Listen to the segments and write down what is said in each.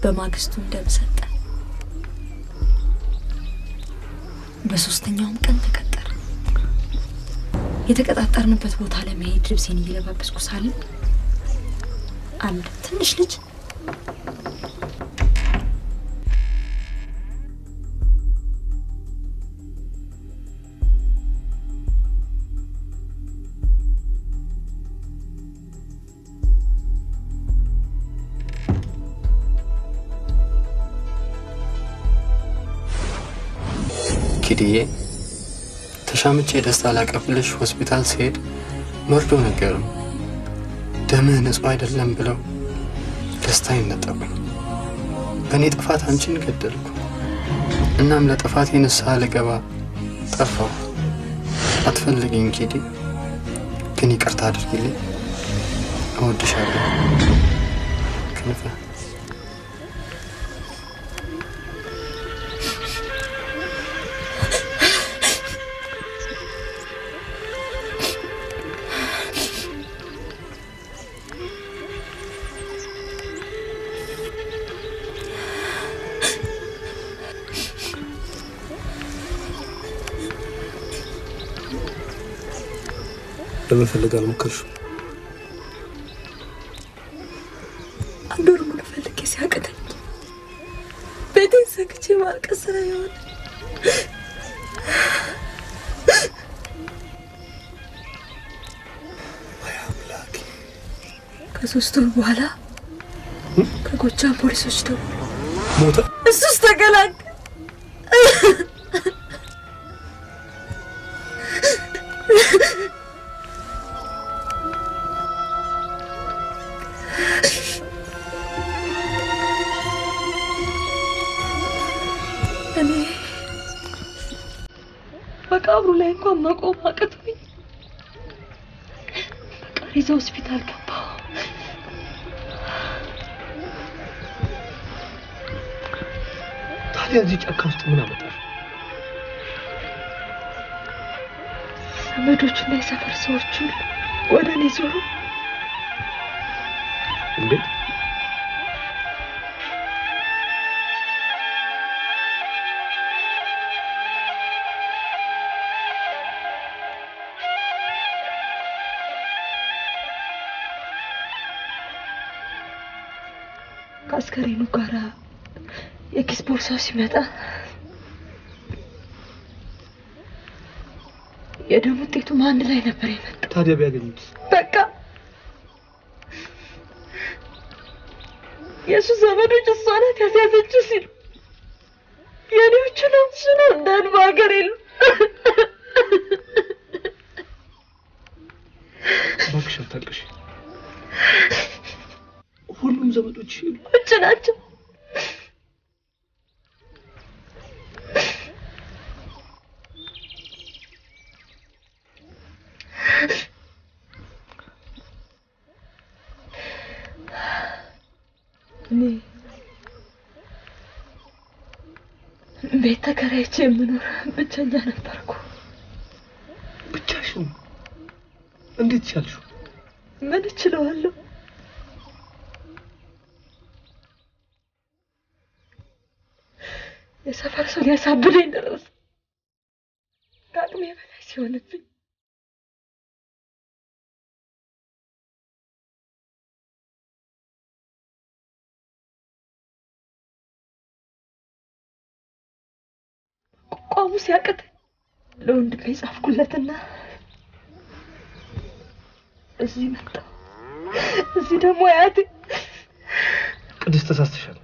በማግስቱ እንደምሰጠ በሶስተኛውም ቀን ተቀጠረ የተቀጣጣርንበት ቦታ ለመሄድ ልብሴን እየለባበስኩ ሳለ አንድ ትንሽ ልጅ ኪዲዬ ተሻምቼ ደስታ ላቀብልሽ ሆስፒታል ሲሄድ መርዶ ነገሩኝ ደምህ ንጹህ አይደለም ብለው ደስታዬን ነጠቁኝ በእኔ ጥፋት አንቺን ገደልኩ እናም ለጥፋቴ ንስሐ ልገባ ጠፋሁ አትፈልጊኝ ኪዲ ግን ይቅርታ አድርጊልኝ እወድሻለሁ ክንፈ ለመፈለግ አልሞከርሽም አንዶር ምን ፈልጌ ሲያቀተኝ ቤቴን ሰክቼ ማልቀስ ነው ይሆን አምላኬ ከሶስት ወር በኋላ ከጎጃም ፖሊሶች ደውሎ ሞተ እሱስ ተገላገለ በቃብሩ ላይ እንኳን መቆም አቅቶኝ በቃሪዛ ሆስፒታል ገባሁ ታዲያ እዚህ ጫካ ውስጥ ምን አመጣሽ ዘመዶችና የሰፈር ሰዎች ወደ እኔ ዞሩ እንዴት ከአስከሬኑ ጋራ የኪስ ቦርሳው ሲመጣ የደም ውጤቱ አንድ ላይ ነበር የመጣው ታዲያ ቢያገኙት በቃ የሱ ዘመዶች እሷ ናት ያስያዘችው ሲሉ የኔዎቹ ነው እንዳን ባገር የሉ እባክሽ አታልቅሽ ሁሉም ዘመዶች ውጭ ናቸው እኔ ቤት ተከራይቼ የምኖር ብቸኛ ነበርኩ ብቻሽን እንዴት ቻልሽው ምን እችላለሁ የሰፈር ሰው ያሳብደኝ ድረስ ከአቅሜ በላይ ሲሆንብኝ ቋሙ ሲያቅተኝ ለወንድሜ ጻፍኩለትና እዚህ መጣሁ እዚህ ደግሞ አያቴ ቅድስት ተሳስተሻል።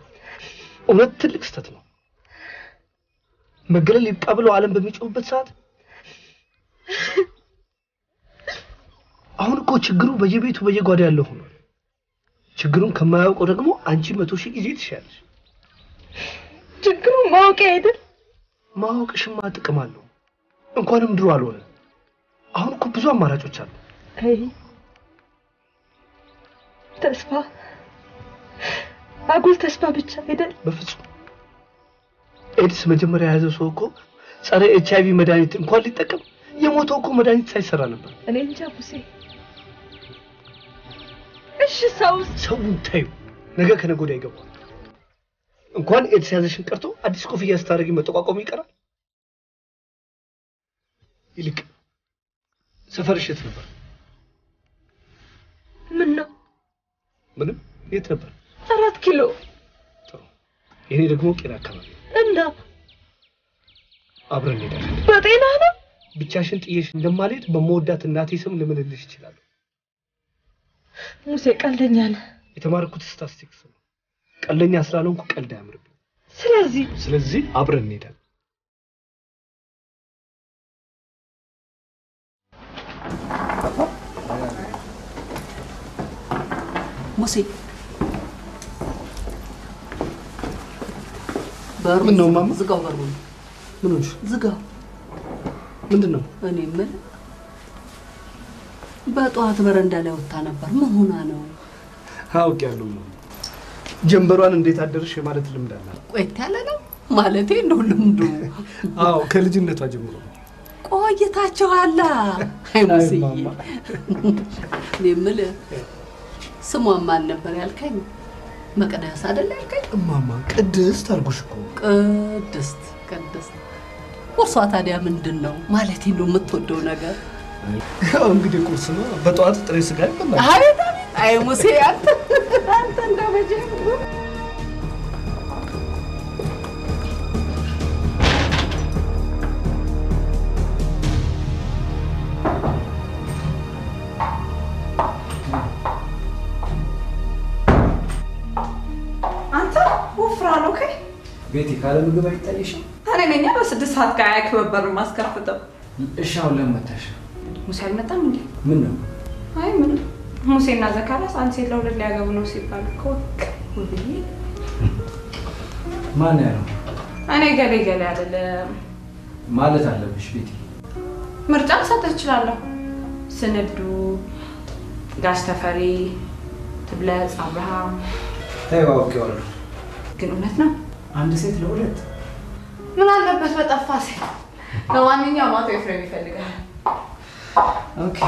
እውነት ትልቅ ስተት ነው። መገለል ይብቃ ብሎ ዓለም በሚጮህበት ሰዓት አሁን እኮ ችግሩ በየቤቱ በየጓዳ ያለው ሆኗል። ችግሩን ከማያውቀው ደግሞ አንቺ 100,000 ጊዜ ትሻለሽ። ችግሩን ማወቅ አይደል? ማወቅሽማ ጥቅም አለው። እንኳንም ድሮ አልሆነ። አሁን እኮ ብዙ አማራጮች አሉ። አይ ተስፋ አጉል ተስፋ ብቻ አይደል? በፍጹም ኤድስ መጀመሪያ የያዘው ሰው እኮ ጸረ HIV መድኃኒት እንኳን ሊጠቀም የሞተው እኮ መድኃኒት ሳይሰራ ነበር። እኔ እንጃ ሙሴ። እሺ ሰውን ታዩ ነገ ከነገ ወዲያ ይገባል። እንኳን ኤድስ ያዘሽን ቀርቶ አዲስ ኮፍያ ስታደርጊ መጠቋቋሙ ይቀራል። ይልቅ ሰፈርሽ የት ነበር? ምን ነው? ምንም። የት ነበር? 4 ኪሎ። ጥሩ። የኔ ደግሞ ቄራ አካባቢ። እና አብረን እንሄዳለን። በጤና ነው? ብቻሽን ጥዬሽ እንደማልሄድ በመወዳት እናቴ ስም ልምልልሽ ይችላል። ሙሴ ቀልደኛ ነህ። የተማርኩት ስታቲስቲክስ ነው። ቀልደኛ ስላልሆንኩ ቀልድ አያምርብኝ። ስለዚህ አብረን እንሄዳለን። ሙሴ ምን ነው ማማ? ዝጋው በሩን። ምን ሆነሽ? ዝጋው። ምንድነው? እኔ ምን በጧት በረንዳ ላይ ወጣ ነበር። ምን ሆና ነው? አውቄያለሁ። ጀንበሯን እንዴት አደረሽ ማለት ልምድ አላት። ቆይት ያለ ነው ማለቴ ነው ልምዱ። አዎ ከልጅነቷ ጀምሮ ቆይታችኋል። አይ ሙሴ ለምን ስሟን ማን ነበር ያልከኝ? መቅደስ አይደል ያልከኝ? ማማ ቅድስት አልኩሽ እኮ። ቅድስት ቁርሷ ታዲያ ምንድነው? ማለቴ ነው የምትወደው ነገር? ያው እንግዲህ ቁርስ ነው። በጧት ጥሬ ስጋ ይበላል። አይ ሙሴ አንተ እንደመጀመሩ ቤቲ ካለ ምግብ አይታየሽም? እኔ ነኝ በ6 ሰዓት ጋር ከበር ማስከፍተው። እሺ አሁን ለመታሽ ሙሴ አልመጣም እንዴ? ምን ነው? አይ ምን ሙሴና ዘካርያስ አንድ ሴት ለሁለት ሊያገቡ ነው ሲባል እኮ ወብዬ ማን ያለው? እኔ ገሌ አይደለም ማለት አለብሽ ቤቲ። ምርጫ ልሰጥህ እችላለሁ። ስንዱ፣ ጋሽ ተፈሪ፣ ትብለጽ፣ አብርሃም። ታይዋውቂዋለሁ። ግን እውነት ነው አንድ ሴት ለሁለት? ምን አለበት በጠፋ ሴት። ለማንኛውም አቶ ኤፍሬም ይፈልጋል። ኦኬ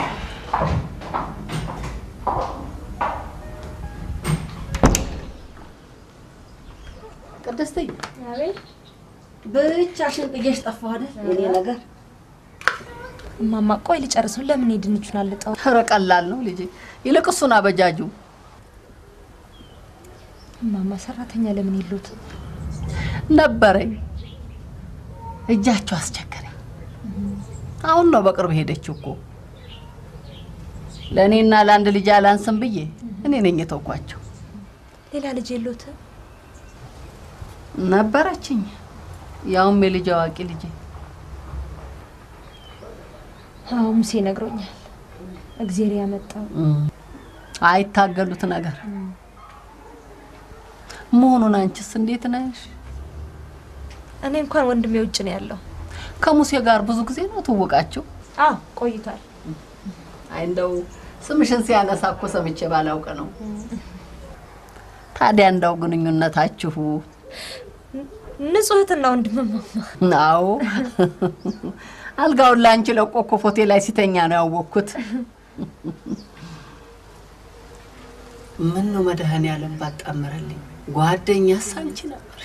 ቅድስት አቤት። ብቻሽን ጥዬሽ ጠፋሁ አይደል? የኔ ነገር ማማ ቆይ ልጨርስ ነው። ለምን ሄድንቹን አልጣው? ኧረ ቀላል ነው ልጄ። ይልቅ እሱን አበጃጁ። ማማ ሰራተኛ ለምን ይሉት ነበረኝ። እጃቸው አስቸገረኝ። አሁን ነው በቅርብ ሄደች እኮ። ለኔና ለአንድ ልጅ አላንስም ብዬ እኔ ነኝ የተውኳቸው። ሌላ ልጅ የሉት ነበረችኝ። ያውም የልጅ አዋቂ ልጅ። አዎ ሙሴ ነግሮኛል። እግዚአብሔር ያመጣው አይታገሉት ነገር መሆኑን አንቺስ እንዴት ነሽ? እኔ እንኳን ወንድሜ ውጭ ነው ያለው። ከሙሴ ጋር ብዙ ጊዜ ነው ተወቃችሁ? አዎ ቆይቷል። አይ እንደው ስምሽን ሲያነሳ እኮ ሰምቼ ባላውቅ ነው። ታዲያ እንደው ግንኙነታችሁ ንጹህትና ወንድምማ ነው? አልጋውን ላንቺ ለቆ እኮ ፎቴ ላይ ሲተኛ ነው ያወቅኩት። ምን ነው መድኃኒዓለም ባጣመረልኝ። ጓደኛስ አንቺ ነበር።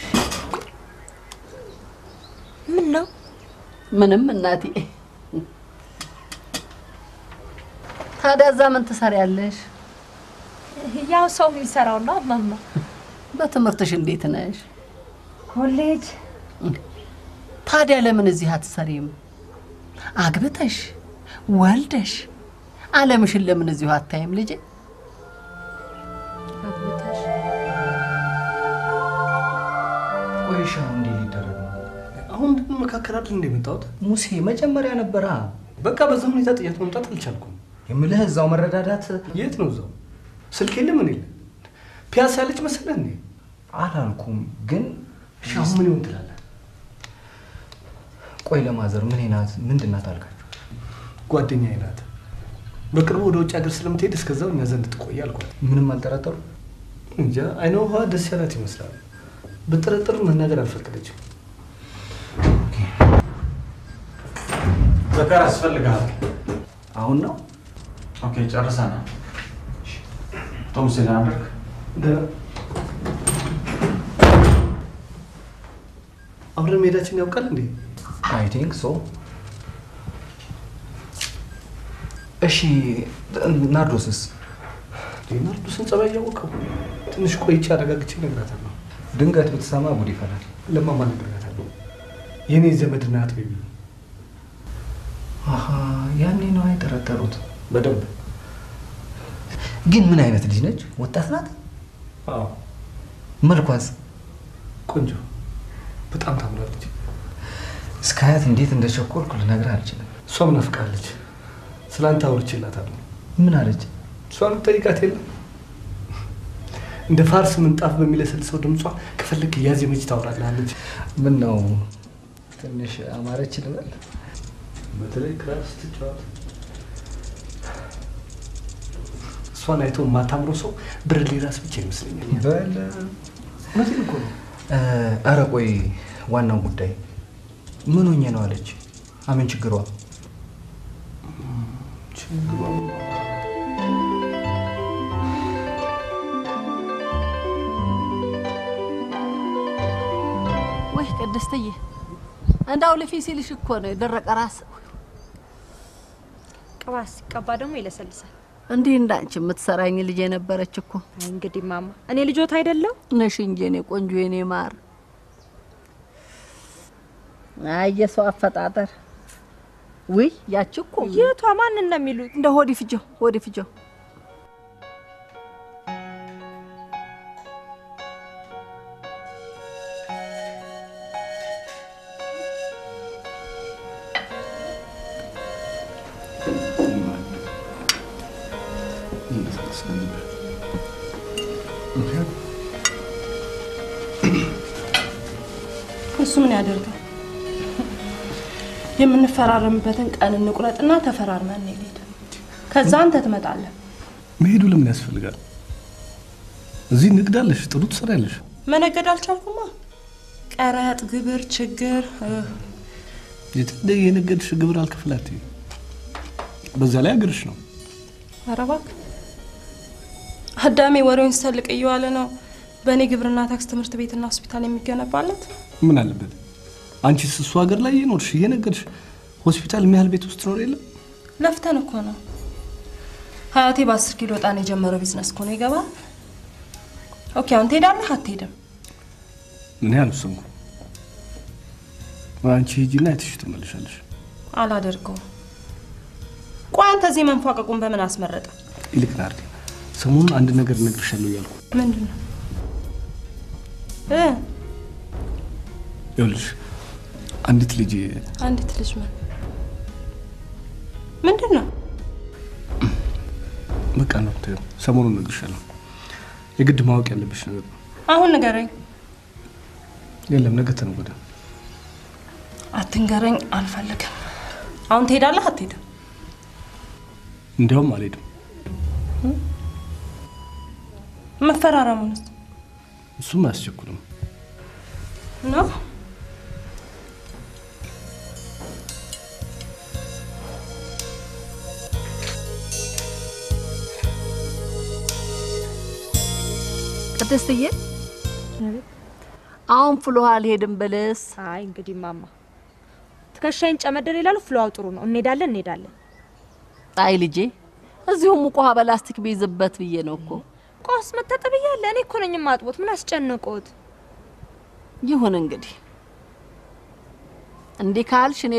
ምን ነው? ምንም እናቴ። ታዲያ እዛ ምን ትሰሪያለሽ? ያው ሰው የሚሰራው ነው ማማ። በትምህርትሽ እንዴት ነሽ? ኮሌጅ። ታዲያ ለምን እዚህ አትሰሪም? አግብተሽ ወልደሽ ዓለምሽን ለምን እዚሁ አታይም ልጄ? አግብተሽ ቆይሻው እንዴ ሊደረግ ነው? አሁን እንመካከራለን እንደ መጣሁት ሙሴ መጀመሪያ ነበራ። በቃ በዛ ሁኔታ ጥያት መምጣት አልቻልኩም። የምልህ እዛው መረዳዳት የት ነው እዛው? ስልክ የለም ምን የለ? ፒያሳ ያለች መሰለህ እንዴ? አላልኩም ግን ሻው ምን ይሆን ትላለህ? ቆይ ለማዘር ምን ናት? ምንድናት አልካችሁ? ጓደኛዬ ናት። በቅርቡ ወደ ውጭ ሀገር ስለምትሄድ እስከዛው እኛ ዘንድ ትቆይ አልኳት። ምንም አልጠረጠሩ? እንጃ አይነው ውሃ ደስ ያላት ይመስላል። ብጥርጥር መናገር አልፈቀደችም። ዘካር ያስፈልጋል። አሁን ነው? ኦኬ ጨርሰናል። ቶም ሲናደርግ አብረን መሄዳችን ያውቃል እንዴ? አይ ቲንክ ሶ። እሺ ናርዶስስ? ናርዶስን ጸባይ ያወቀው ትንሽ ቆይቼ አረጋግቼ እነግራታለሁ። ድንገት ብትሰማ ጉድ ይፈላል። ለማማ እነግራታለሁ። የኔ ዘመድ ናት ቤቢ። አሃ ያኔ ነው አይጠረጠሩት። በደንብ ግን ምን አይነት ልጅ ነች? ወጣት ናት? አዎ። መልኳስ? ቆንጆ፣ በጣም ታምራለች። እስካያት እንዴት እንደቸኮልኩ ልነግርህ አልችልም። እሷም ናፍቃለች። ስላንተ አውርቼላታለሁ። ምን አለች? እሷን ጠይቃት የለም እንደ ፋርስ ምንጣፍ በሚለሰልሰው ድምጿ ከፈለክ ያዜመች ታወራለች። ምን ነው ትንሽ አማረች ልበል? በተለይ ክራር ስትጫወት እሷን አይቶ ማታምሮ ሰው ብርሌ ራስ ብቻ ይመስለኛል። በል እውነቴን እኮ ነው። ኧረ ቆይ ዋናው ጉዳይ ምን ሆኜ ነው አለች? አሜን ችግሯ ወይ ቅድስትዬ እንዳው ለፊ ሲልሽ እኮ ነው የደረቀ ራስ ቅባስ ቀባ ደግሞ ይለሰልሳል። እንዴ እንዳንቺ የምትሰራኝ ልጅ የነበረች እኮ። እንግዲህ ማማ እኔ ልጆት አይደለም ነሽ እንጂ እኔ ቆንጆ የኔ ማር። አየሰው አፈጣጠር ወይ ያቺ እኮ የቷ ማን እንደሚሉት እንደ ሆዲ ፍጆ እሱ ምን ያደርጋል? የምንፈራረምበትን ቀን እንቁረጥና ተፈራርመን እንሄድ። ከዛ አንተ ትመጣለህ። መሄዱ ለምን ያስፈልጋል? እዚህ ንግዳለሽ፣ ጥሩ ትሰራለሽ። መነገድ አልቻልኩማ። ቀረጥ፣ ግብር፣ ችግር የትንደ የነገድሽ ግብር አልከፍላት። በዛ ላይ አገርሽ ነው። ኧረ እባክህ አዳሜ ወሬውን ሲሰልቅ እየዋለ ነው። በእኔ ግብርና ታክስ ትምህርት ቤትና ሆስፒታል የሚገነባለት ምን አለበት? አንቺስ እሱ ሀገር ላይ እየኖርሽ እየነገድሽ ሆስፒታል የሚያህል ቤት ውስጥ ኖር የለም? ለፍተን እኮ ነው። ሀያቴ በ10 ኪሎ ጣን የጀመረው ቢዝነስ እኮ ነው። ይገባል? ኦኬ አሁን ትሄዳለህ አትሄድም? ምን ያልወሰንኩ አንቺ ሂጂና አይተሽ ትመለሻለሽ። አላደርገውም። ቆይ አንተ እዚህ መንፏቀቁን በምን አስመረጠ? ይልቅ ናርዲ ሰሞኑን አንድ ነገር እነግርሻለሁ እያልኩ። ምንድን ነው? ይኸውልሽ አንዲት ልጅ ምን ምንድን ነው? በቃ ነው ሰሞኑን እነግርሻለሁ። የግድ ማወቅ ያለብሽ ነገር ነው። አሁን ንገረኝ። የለም ነገ ተነገ ወዲያ። አትንገረኝ አልፈልግም። አሁን ትሄዳለህ አትሄድም? እንዲያውም አልሄድም። መፈራረሙንስ? እሱም አያስቸኩልም ነው። ቅድስትዬ አሁን ፍሎሃ አልሄድም ብለስ? አይ እንግዲህ ማማ ትከሻይን ጨመደል ይላሉ። ፍሎሃው ጥሩ ነው። እንሄዳለን። አይ ልጄ እዚሁም ቆሃ በላስቲክ ቢይዝበት ብዬ ነው እኮ። ቆስ መታጠብ ይያለ እኔ እኮ ነኝ ማጥቦት። ምን አስጨነቆት? ይሁን እንግዲህ እንዴ ካልሽ እኔ